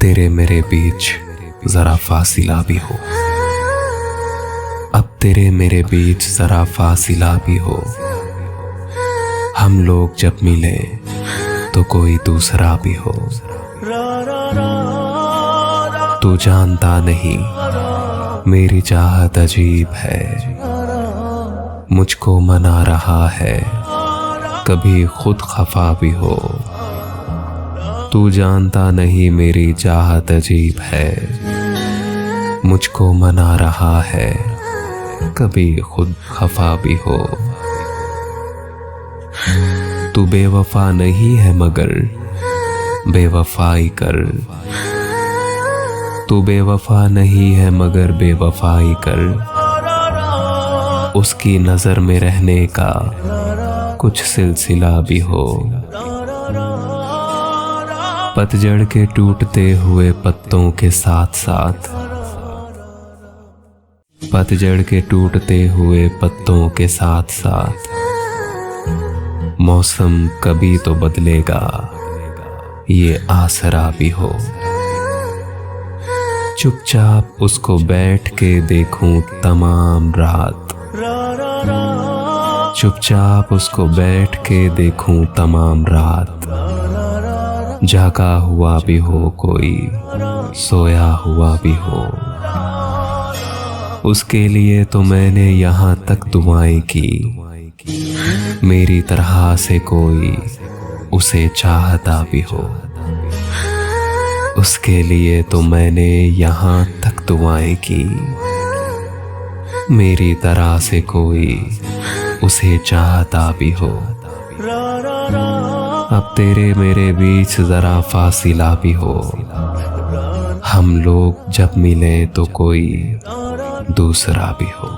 तेरे मेरे बीच जरा फासिला भी हो, अब तेरे मेरे बीच जरा फासिला भी हो। हम लोग जब मिले तो कोई दूसरा भी हो। तू जानता नहीं मेरी चाहत अजीब है, मुझको मना रहा है कभी खुद खफा भी हो। तू जानता नहीं मेरी चाहत अजीब है, मुझको मना रहा है कभी खुद खफा भी हो। तू बेवफा नहीं है मगर बेवफाई कर, तू बेवफा नहीं है मगर बेवफाई कर। उसकी नजर में रहने का कुछ सिलसिला भी हो। पतझड़ के टूटते हुए पत्तों के साथ साथ, पतझड़ के टूटते हुए पत्तों के साथ साथ मौसम कभी तो बदलेगा, ये आसरा भी हो। चुपचाप उसको बैठ के देखूं तमाम रात, चुपचाप उसको बैठ के देखूं तमाम रात। जागा हुआ भी हो कोई, सोया हुआ भी हो। उसके लिए तो मैंने यहाँ तक दुआएं की, मेरी तरह से कोई उसे चाहता भी हो। उसके लिए तो मैंने यहाँ तक दुआएं की, मेरी तरह से कोई उसे चाहता भी हो। अब तेरे मेरे बीच जरा फासिला भी हो। हम लोग जब मिले तो कोई दूसरा भी हो।